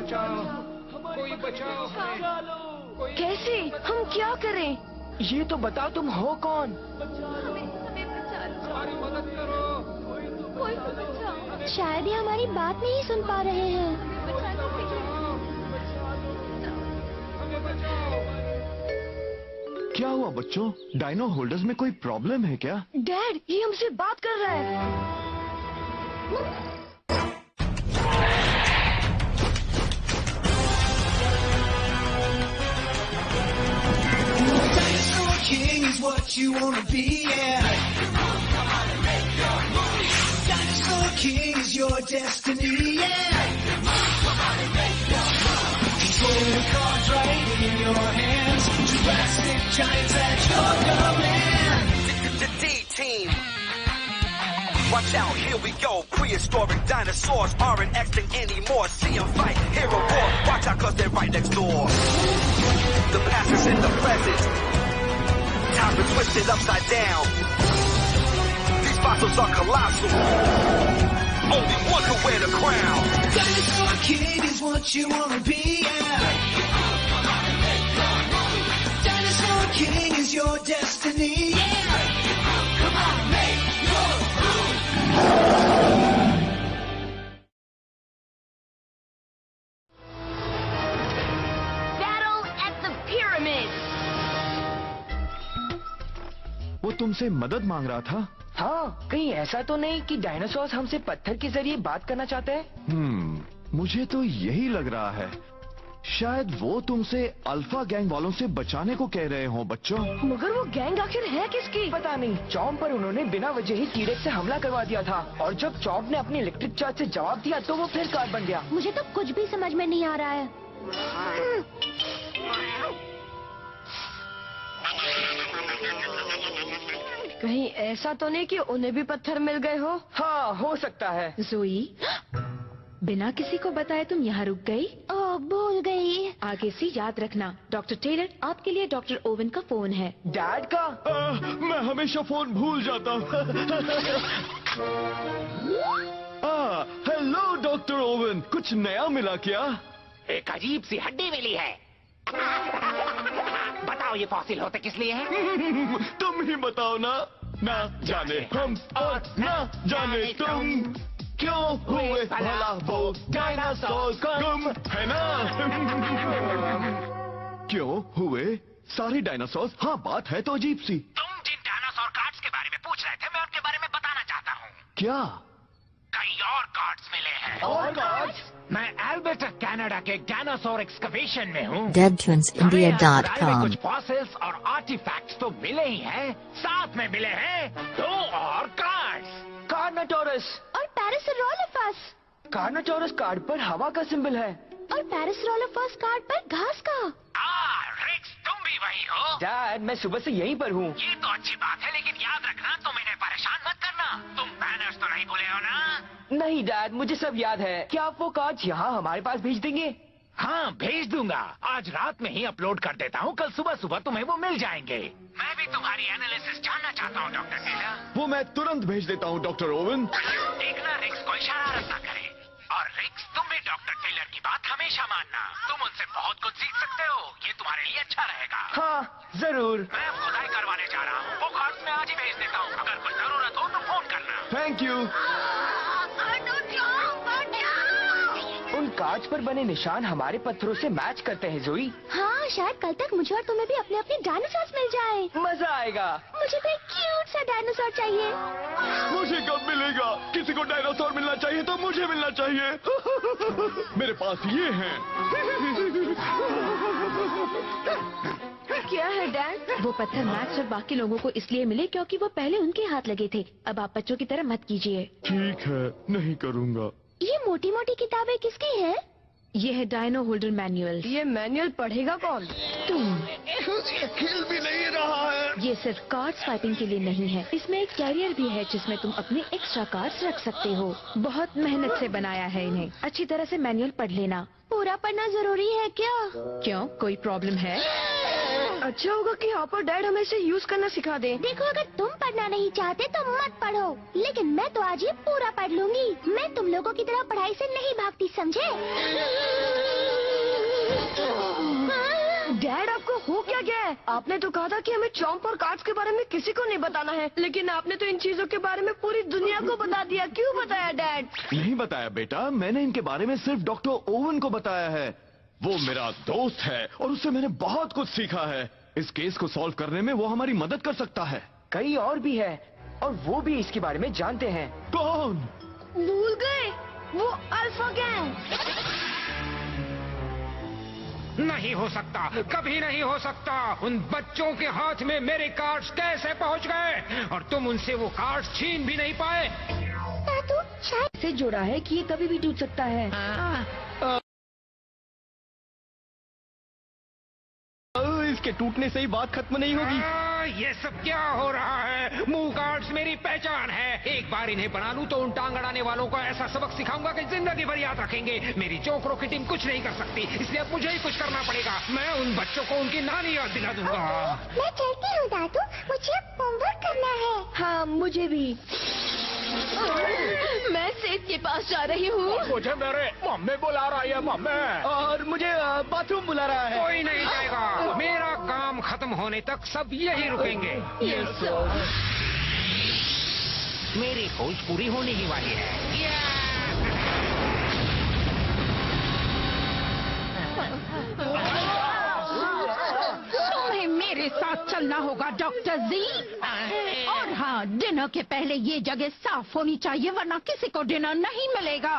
बचाओ, कोई बचाओ हमें। कैसे? हम क्या करें? ये तो बताओ तुम हो कौन? हमें बचा लो। हमारी मदद करो। कोई तो बचाओ। शायद ये हमारी बात नहीं सुन पा रहे हैं। हमें बचाओ। क्या हुआ बच्चों? डायनो होल्डर्स में कोई प्रॉब्लम है क्या? डैड, ये हमसे बात कर रहा है। Dinosaur King is what you wanna be, yeah. Dinosaur King is your destiny, yeah. Control the cards right in your hands. Jurassic giants at your command. The D-Team. Watch out, here we go. Prehistoric dinosaurs aren't extinct anymore. See them fight, hear a roar. Watch out, cause they're right next door. The past is in the present. Time is twisted upside down. These fossils are colossal. Only one can wear the crown. Dinosaur King is what you wanna be, yeah. Dinosaur King is your destiny, yeah. Come on, make your move. Battle at the pyramids. वो तुमसे मदद मांग रहा था? हाँ, कहीं ऐसा तो नहीं कि डायनासोर हमसे पत्थर के जरिए बात करना चाहते हैं? मुझे तो यही लग रहा है। शायद वो तुमसे अल्फा गैंग वालों से बचाने को कह रहे हो बच्चों। मगर वो गैंग आखिर है किसकी? पता नहीं, चॉम्प पर उन्होंने बिना वजह ही टी-रेक्स से हमला करवा दिया था और जब चॉम्प ने अपनी इलेक्ट्रिक चार्ज से जवाब दिया तो वो फिर कार बन गया। मुझे तो कुछ भी समझ में नहीं आ रहा है। कहीं ऐसा तो नहीं कि उन्हें भी पत्थर मिल गए हो? हाँ, हो सकता है। जोई, बिना किसी को बताए तुम यहाँ रुक गई? ओह, भूल गई। आगे से याद रखना, डॉक्टर टेलर, आपके लिए डॉक्टर ओवन का फोन है। डैड का? मैं हमेशा फोन भूल जाता हूँ। हेलो डॉक्टर ओवन, कुछ नया मिला क्या? एक अजीब सी हड्डी मिली है। बताओ ये फॉसिल होते किस लिए हैं? तुम ही बताओ ना। ना जाने हम और ना जाने तुम, क्यों हुए भला वो डायनासोर गुम, है ना? क्यों हुए सारे डायनासोर? हाँ, बात है तो अजीब सी। तुम जिन डायनासोर कार्ड्स के बारे में पूछ रहे थे, मैं उनके बारे में बताना चाहता हूँ। क्या? कई और कार्ड्स मिले हैं। और कार्ड्स? मैं अल्बर्टा कनाडा के डायनासोर एक्सकवेशन में हूँ। DeadTunesIndia.com। कुछ फॉसिल्स और आर्टिफैक्ट्स तो मिले ही हैं, साथ में मिले हैं 2 और कार्ड्स। कार्नाटोरस और पैरासाउरोलॉफस। कार्नाटोरस कार्ड पर हवा का सिंबल है और पैरासाउरोलॉफस कार्ड पर घास का। रिक्स, तुम भी वही हो? डैड, मैं सुबह से यहीं पर हूँ। ये तो अच्छी बात है, लेकिन याद रखना तुम इन्हें परेशान मत करना। तुम बैनर्स तो नहीं भूले हो ना? नहीं डैड, मुझे सब याद है। क्या आप वो कार्ड यहाँ हमारे पास भेज देंगे? हाँ, भेज दूंगा। आज रात में ही अपलोड कर देता हूँ, कल सुबह सुबह तुम्हें वो मिल जाएंगे। मैं भी तुम्हारी एनालिसिस जानना चाहता हूँ डॉक्टर टेलर। वो मैं तुरंत भेज देता हूँ डॉक्टर ओवन। देखना रिक्स कोई शरारत ना करे। और रिक्स, तुम भी डॉक्टर टेलर की बात हमेशा मानना। तुम उनसे बहुत कुछ सीख सकते हो, ये तुम्हारे लिए अच्छा रहेगा। हाँ, जरूर। मैं अब खुदाई करवाने जा रहा हूँ, वो कार्ड्स मैं आज ही भेज देता हूँ। अगर कोई जरूरत हो तो फोन करना। Thank you. उन कार्ड्स पर बने निशान हमारे पत्थरों से मैच करते हैं जोई। हाँ, शायद कल तक मुझे और तुम्हें भी अपने अपने डायनासोर मिल जाए। मजा आएगा। मुझे तो एक क्यूट सा डायनासोर चाहिए। मुझे कब मिलेगा? किसी को डायनासोर मिलना चाहिए तो मुझे मिलना चाहिए। मेरे पास ये हैं। क्या है डैड? वो पत्थर मैक्स और बाकी लोगों को इसलिए मिले क्योंकि वो पहले उनके हाथ लगे थे। अब आप बच्चों की तरह मत कीजिए। ठीक है, नहीं करूँगा। ये मोटी मोटी किताबें किसकी है? ये है डायनो होल्डर मैनुअल। ये मैनुअल पढ़ेगा कौन? तुम। खिल भी नहीं रहा है। ये सिर्फ कार्ड स्वाइपिंग के लिए नहीं है, इसमें एक कैरियर भी है जिसमें तुम अपने एक्स्ट्रा कार्ड्स रख सकते हो। बहुत मेहनत से बनाया है इन्हें। अच्छी तरह से मैनुअल पढ़ लेना। पूरा पढ़ना जरूरी है क्या? क्यों, कोई प्रॉब्लम है? अच्छा होगा कि हॉपर डैड हमें इसे यूज करना सिखा दे। देखो, अगर तुम पढ़ना नहीं चाहते तो मत पढ़ो, लेकिन मैं तो आज ये पूरा पढ़ लूंगी। मैं तुम लोगों की तरह पढ़ाई से नहीं भागती, समझे? डैड आपको हो क्या गया है? आपने तो कहा था कि हमें चॉम्प और कार्ड्स के बारे में किसी को नहीं बताना है, लेकिन आपने तो इन चीजों के बारे में पूरी दुनिया को बता दिया। क्यों बताया डैड? नहीं बताया बेटा, मैंने इनके बारे में सिर्फ डॉक्टर ओवन को बताया है। वो मेरा दोस्त है और उससे मैंने बहुत कुछ सीखा है। इस केस को सॉल्व करने में वो हमारी मदद कर सकता है। कई और भी है और वो भी इसके बारे में जानते हैं। कौन? भूल गए? वो अल्फा गैंग। नहीं हो सकता, कभी नहीं हो सकता। उन बच्चों के हाथ में मेरे कार्ड्स कैसे पहुंच गए और तुम उनसे वो कार्ड्स छीन भी नहीं पाए? दादू शायद से जोड़ा है कि ये कभी भी टूट सकता है। इसके टूटने से ही बात खत्म नहीं होगी। ये सब क्या हो रहा है? मूव कार्ड्स मेरी पहचान है। एक बार इन्हें बना लूं तो उन टांग अड़ाने वालों को ऐसा सबक सिखाऊंगा कि जिंदगी भर याद रखेंगे। मेरी जोकरों की टीम कुछ नहीं कर सकती, इसलिए अब मुझे ही कुछ करना पड़ेगा। मैं उन बच्चों को उनकी नानी याद दिला दूंगा। मैं चलती हूँ दादू, मुझे अब होमवर्क करना है। हाँ, मुझे भी। मैं सेठ के पास जा रही हूँ। मुझे मेरे मम्मी बुला रही है। मम्मी, और मुझे बाथरूम बुला रहा है। कोई नहीं जाएगा। मेरा काम खत्म होने तक सब यही रुकेंगे। मेरी खोज पूरी होने ही वाली है। तुम्हें मेरे साथ चलना होगा डॉक्टर जी। और हाँ, डिनर के पहले ये जगह साफ होनी चाहिए, वरना किसी को डिनर नहीं मिलेगा।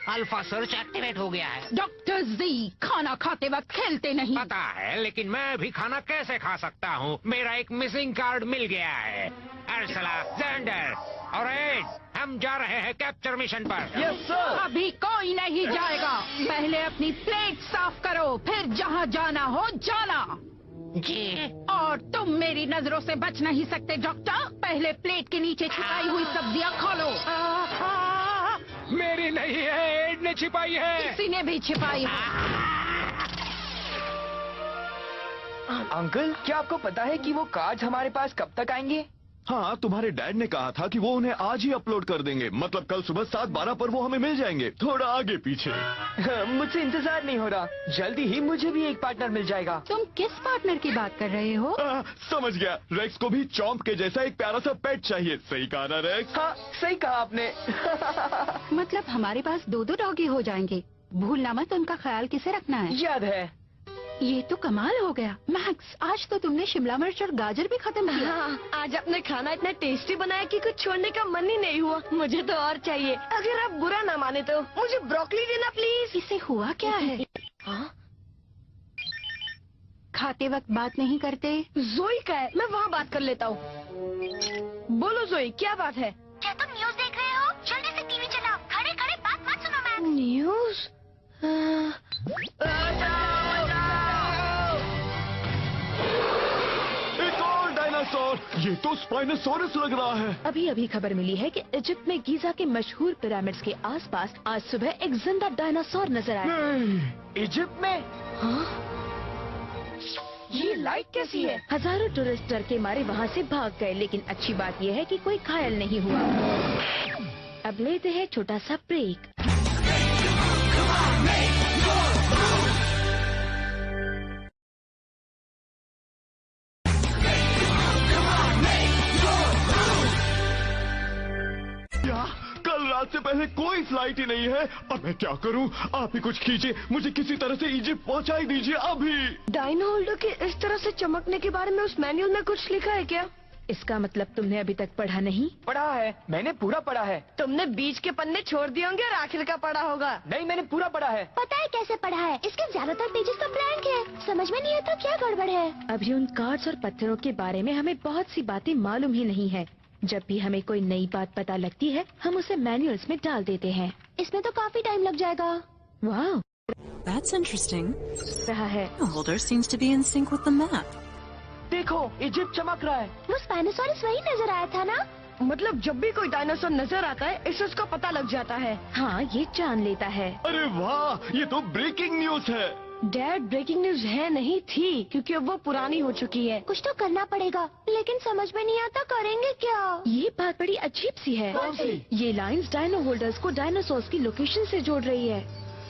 अल्फा सर्च एक्टिवेट हो गया है। डॉक्टर जी, खाना खाते वक्त खेलते नहीं। पता है, लेकिन मैं भी खाना कैसे खा सकता हूँ? मेरा एक मिसिंग कार्ड मिल गया है। अर्सला, जेंडर और एड, हम जा रहे हैं कैप्चर मिशन पर। Yes sir. अभी कोई नहीं जाएगा। पहले अपनी प्लेट साफ करो, फिर जहाँ जाना हो जाना। जी। और तुम मेरी नजरों से बच नहीं सकते डॉक्टर। पहले प्लेट के नीचे छिपाई हुई सब्जियाँ खोलो। मेरी नहीं है, एड ने छिपाई है। किसी ने भी छिपाई है। अंकल, क्या आपको पता है कि वो कार्ड्स हमारे पास कब तक आएंगे? हाँ, तुम्हारे डैड ने कहा था कि वो उन्हें आज ही अपलोड कर देंगे। मतलब कल सुबह 7:12 पर वो हमें मिल जाएंगे। थोड़ा आगे पीछे। मुझसे इंतजार नहीं हो रहा। जल्दी ही मुझे भी एक पार्टनर मिल जाएगा। तुम किस पार्टनर की बात कर रहे हो? समझ गया। रेक्स को भी चॉम्प के जैसा एक प्यारा सा पेट चाहिए। सही कहा ना रेक्स? हाँ, सही कहा आपने। मतलब हमारे पास 2-2 डॉगी हो जाएंगे। भूलना मत, उनका ख्याल किसे रखना है। याद है। ये तो कमाल हो गया। मैक्स, आज तो तुमने शिमला मिर्च और गाजर भी खत्म किया। हाँ, आज आपने खाना इतना टेस्टी बनाया कि कुछ छोड़ने का मन ही नहीं हुआ। मुझे तो और चाहिए। अगर आप बुरा ना माने तो मुझे ब्रोकली देना प्लीज। इसे हुआ क्या है? हाँ? खाते वक्त बात नहीं करते? जोई का है, मैं वहाँ बात कर लेता हूँ। बोलो जोई, क्या बात है? क्या तुम न्यूज देख रहे हो? जल्दी से टीवी चलाओ। खड़े खड़े बात मत सुनो मैम। न्यूज? एक और डायनासोर। ये तो स्पाइनोसॉरस लग रहा है। अभी अभी खबर मिली है कि इजिप्ट में गीजा के मशहूर पिरामिड्स के आसपास आज सुबह एक जिंदा डायनासोर नजर आया। नहीं। इजिप्ट में? हाँ? ये लाइट कैसी है? हजारों टूरिस्ट डर के मारे वहाँ से भाग गए, लेकिन अच्छी बात यह है कि कोई घायल नहीं हुआ। अब लेते हैं छोटा सा ब्रेक। कल रात से पहले कोई फ्लाइट ही नहीं है। अब मैं क्या करूं? आप ही कुछ कीजिए। मुझे किसी तरह से इजिप्ट पहुंचा ही दीजिए अभी। डायनो होल्डर के इस तरह से चमकने के बारे में उस मैनुअल में कुछ लिखा है क्या? इसका मतलब तुमने अभी तक पढ़ा नहीं? पढ़ा है, मैंने पूरा पढ़ा है। तुमने बीच के पन्ने छोड़ दिए होंगे और आखिर का पढ़ा होगा। नहीं, मैंने पूरा पढ़ा है। पता है कैसे पढ़ा है? इसके ज्यादातर पेजेस तो ब्लैंक है। समझ में नहीं आता क्या गड़बड़ है। अभी उन कार्ड्स और पत्थरों के बारे में हमें बहुत सी बातें मालूम ही नहीं है। जब भी हमें कोई नई बात पता लगती है हम उसे मैनुअल्स में डाल देते हैं। इसमें तो काफी टाइम लग जाएगा। वाह, That's interesting. रहा है। The holder seems to be in sync with the map. देखो, इजिप्ट चमक रहा है। वो स्पाइनोसॉरस वही नजर आया था ना? मतलब जब भी कोई डायनासोर नजर आता है इससे उसका पता लग जाता है। हाँ, ये जान लेता है। अरे वाह, ये तो ब्रेकिंग न्यूज है। डैड, ब्रेकिंग न्यूज है नहीं थी क्योंकि अब वो पुरानी हो चुकी है। कुछ तो करना पड़ेगा, लेकिन समझ में नहीं आता करेंगे क्या। ये बात बड़ी अजीब सी है। कौन सी? ये लाइंस डायनो होल्डर्स को डायनासोर्स की लोकेशन से जोड़ रही है।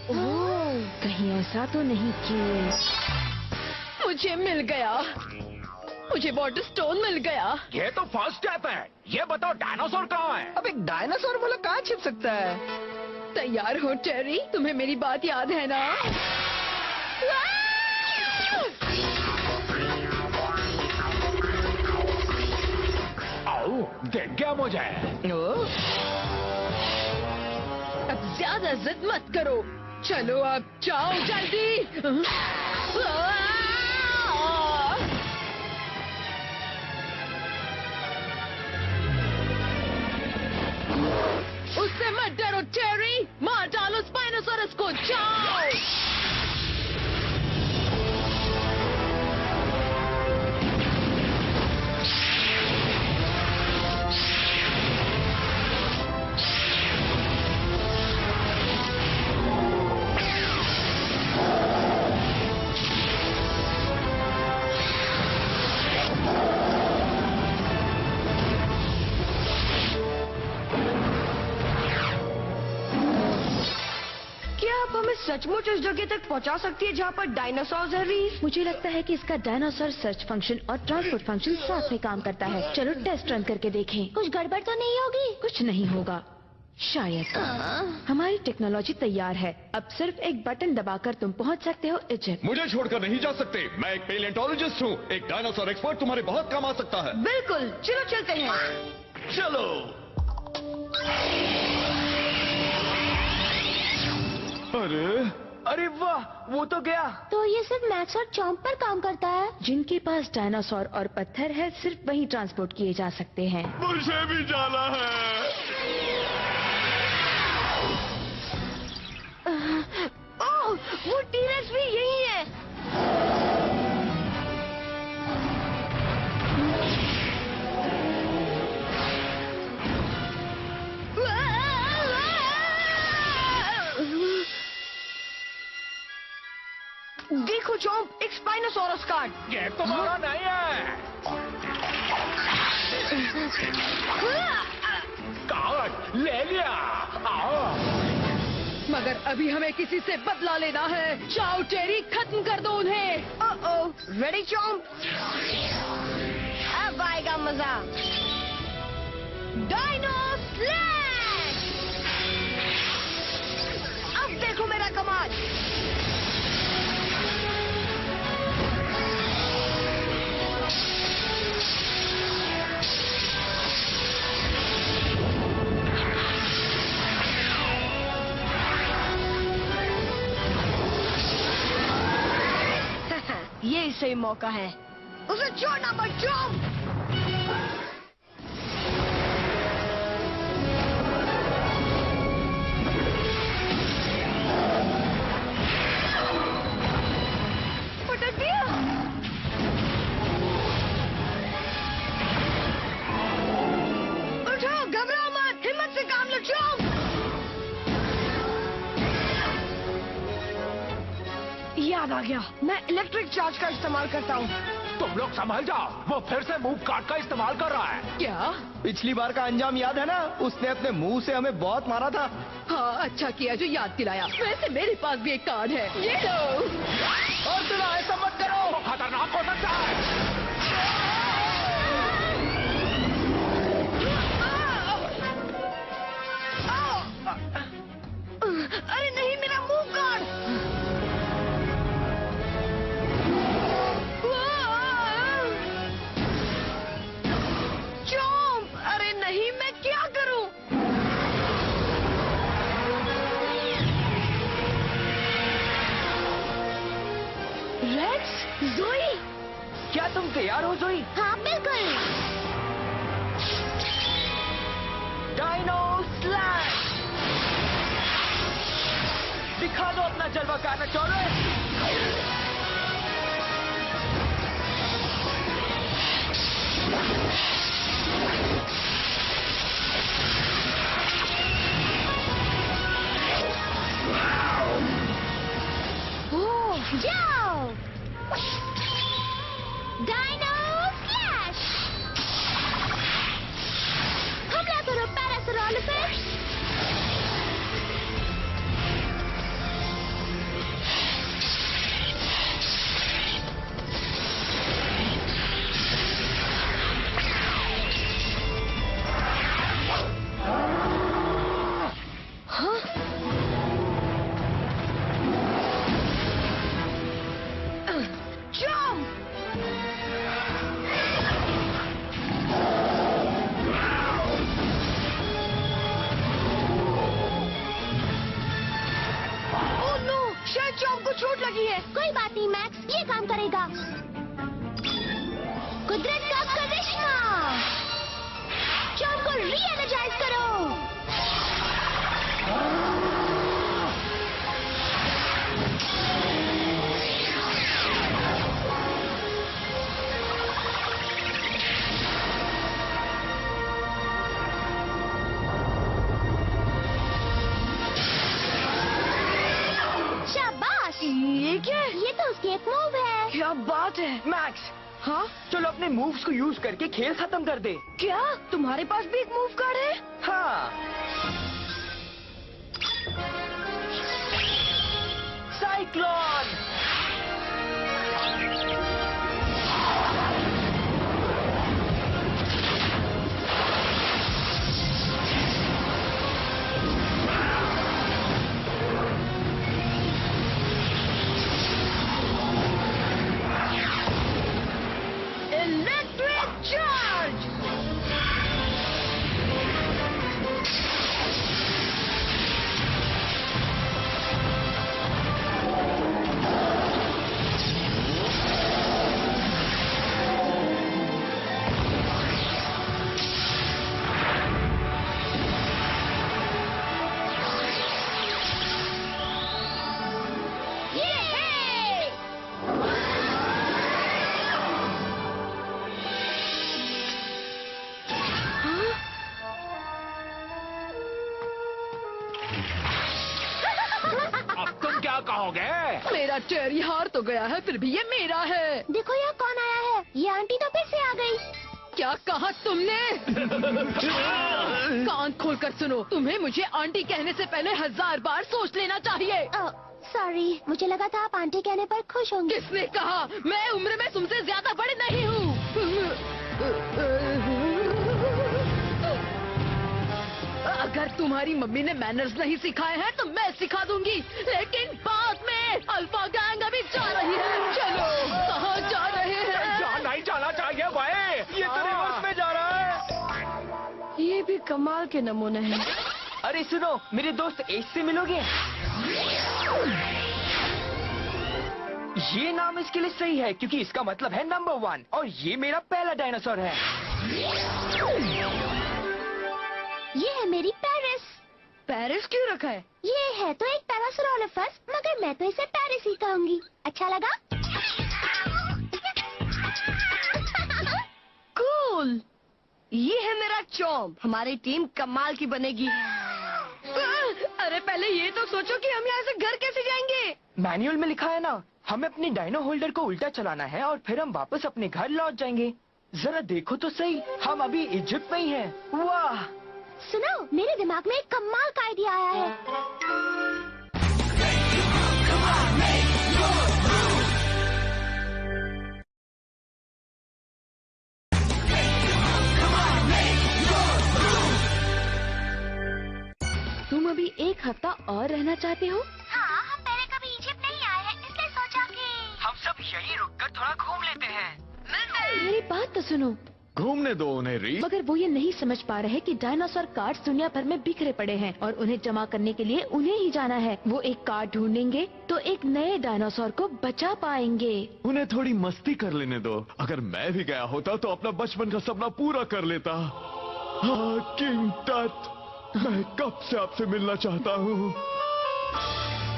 कहीं ऐसा तो नहीं कि मुझे मिल गया, मुझे वाटर स्टोन मिल गया। ये तो फर्स्ट स्टेप है। ये बताओ डायनासोर कहाँ है? अब एक डायनासोर बोला कहाँ छिप सकता है? तैयार हो टेरी? तुम्हें मेरी बात याद है ना? आओ, देख गया मुझे। अब ज्यादा जिद मत करो, चलो अब जाओ जल्दी। उससे मत डरो टेरी, मार डालो स्पाइनोसॉरस को, जाओ। सचमुच उस जगह तक पहुंचा सकती है जहाँ पर डायनासोर है रीस? मुझे लगता है कि इसका डायनासोर सर्च फंक्शन और ट्रांसपोर्ट फंक्शन साथ में काम करता है। चलो टेस्ट रन करके देखें। कुछ गड़बड़ तो नहीं होगी? कुछ नहीं होगा शायद। हमारी टेक्नोलॉजी तैयार है, अब सिर्फ एक बटन दबाकर तुम पहुंच सकते हो इजिप्ट। मुझे छोड़कर नहीं जा सकते, मैं एक पेलियोंटोलॉजिस्ट हूँ। एक डायनासोर एक्सपर्ट तुम्हारे बहुत काम आ सकता है। बिल्कुल, चलो चलते हैं। चलो। अरे वाह, वो तो गया। तो ये सिर्फ मैक्स और चॉम्प पर काम करता है? जिनके पास डायनासोर और पत्थर है सिर्फ वही ट्रांसपोर्ट किए जा सकते हैं। मुझे भी जाना है। ओह, वो टीरेक्स भी यही है। देखो चॉम्प, एक स्पाइनोसॉरस कार्ड। ये तुम्हारा नहीं है। कार्ड ले लिया। आओ। मगर अभी हमें किसी से बदला लेना है। जाओ टेरी, खत्म कर दो उन्हें। Oh, ready chomp? अब आएगा मजा। Dino slash! अब देखो मेरा कमाल। ये सही मौका है, उसे छोड़ना मत। चॉम्प! पटक दिया। उठो, घबराओ मत, हिम्मत से काम लो। चॉम्प! याद आ गया, मैं इलेक्ट्रिक चार्ज का इस्तेमाल करता हूँ। तुम लोग संभल जाओ, वो फिर से मूव कार्ड का इस्तेमाल कर रहा है। क्या? पिछली बार का अंजाम याद है ना? उसने अपने मुंह से हमें बहुत मारा था। हाँ, अच्छा किया जो याद दिलाया। वैसे मेरे पास भी एक कार्ड है, ये लो। और सुना, ऐसा मत करो, वो खतरनाक हो सकता है। अरे नहीं, मेरा मूव कार्ड। चॉम्प! अरे नहीं, मैं क्या करूं? रेक्स, ज़ोई, क्या तुम अपना जलवा कार्नाचोरस। जाओ डायनो फ्लैश हमला करो पैरासोरोलिफेस चोट लगी है। कोई बात नहीं मैक्स, ये काम करेगा। कुदरत का करिश्मा, चॉम को री-एनर्जाइज करो। ये क्या है? ये तो उसकी एक मूव है। क्या बात है मैक्स, हाँ चलो अपने मूव्स को यूज करके खेल खत्म कर दे। क्या तुम्हारे पास भी एक मूव कार्ड है? हाँ, साइक्लोन। कहोगे? मेरा टेरी हार तो गया है, फिर भी ये मेरा है। देखो यहाँ कौन आया है, ये आंटी तो फिर से आ गई। क्या कहा तुमने? कान खोलकर सुनो, तुम्हें मुझे आंटी कहने से पहले 1000 बार सोच लेना चाहिए। सॉरी, मुझे लगा था आप आंटी कहने पर खुश होंगे। किसने कहा? मैं उम्र में तुमसे ज्यादा बड़े नहीं हूँ। अगर तुम्हारी मम्मी ने मैनर्स नहीं सिखाए हैं तो मैं सिखा दूंगी, लेकिन बाद में अल्फा गैंग अभी जा रही है। चलो, कहाँ जा रहे हैं? नहीं जाना चाहिए भाई, ये तो रिवर्स में जा रहा है। ये भी कमाल के नमूने हैं। अरे सुनो, मेरे दोस्त एस से मिलोगे? ये नाम इसके लिए सही है क्योंकि इसका मतलब है नंबर 1 और ये मेरा पहला डायनासोर है। ये है मेरी पेरिस। पेरिस क्यों रखा है? ये है तो एक पैरासोरोलिफस, मगर मैं तो इसे पेरिस ही कहूंगी। अच्छा लगा? कूल। ये है मेरा चॉम। हमारी टीम कमाल की बनेगी। अरे पहले ये तो सोचो कि हम यहाँ से घर कैसे जाएंगे? मैनुअल में लिखा है ना, हमें अपनी डायनो होल्डर को उल्टा चलाना है और फिर हम वापस अपने घर लौट जाएंगे। जरा देखो तो सही, हम अभी इजिप्ट में ही हैं। वाह! सुनो, मेरे दिमाग में एक कमाल का आइडिया आया है। तुम अभी एक हफ्ता और रहना चाहते हो? हाँ, हम पहले कभी इजिप्ट नहीं आए हैं, इसलिए सोचा कि हम सब यहीं रुककर थोड़ा घूम लेते हैं। मेरी बात तो सुनो। घूमने दो उन्हें री। मगर वो ये नहीं समझ पा रहे कि डायनासोर कार्ड्स दुनिया भर में बिखरे पड़े हैं और उन्हें जमा करने के लिए उन्हें ही जाना है। वो एक कार्ड ढूंढेंगे तो एक नए डायनासोर को बचा पाएंगे। उन्हें थोड़ी मस्ती कर लेने दो। अगर मैं भी गया होता तो अपना बचपन का सपना पूरा कर लेता। हाँ किंग टट, मैं कब से आपसे मिलना चाहता हूँ।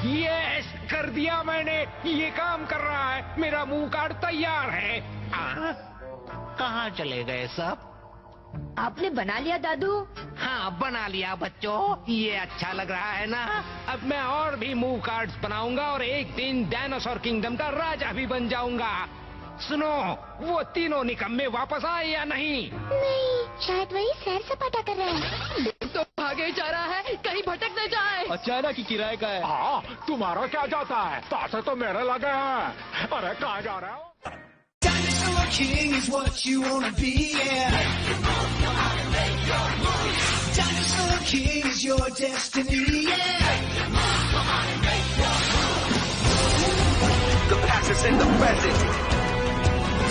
यस, कर दिया मैंने, ये काम कर रहा है, मेरा मुंह कार्ड तैयार है। कहाँ चले गए सब? आपने बना लिया दादू? हाँ बना लिया बच्चों, ये अच्छा लग रहा है ना। अब मैं और भी मूव कार्ड्स बनाऊंगा और एक दिन डायनासोर किंगडम का राजा भी बन जाऊंगा। सुनो, वो तीनों निकम्मे वापस आए या नहीं? नहीं, शायद वही सैर सपाटा कर रहा है। तो भागे जा रहा है, कहीं भटक न जाए। अचानक ही किराए का है। हाँ, तुम्हारा क्या जाता है, पैसे तो मेरे लगे हैं। अरे कहाँ जा रहे हो? Dinosaur King is what you wanna be, yeah. Dinosaur King is your destiny, yeah. The past is in the present.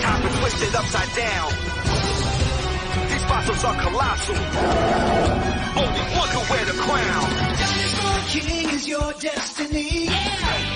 Time to twist it upside down. These fossils are colossal. Only one can wear the crown. Dinosaur King is your destiny, yeah.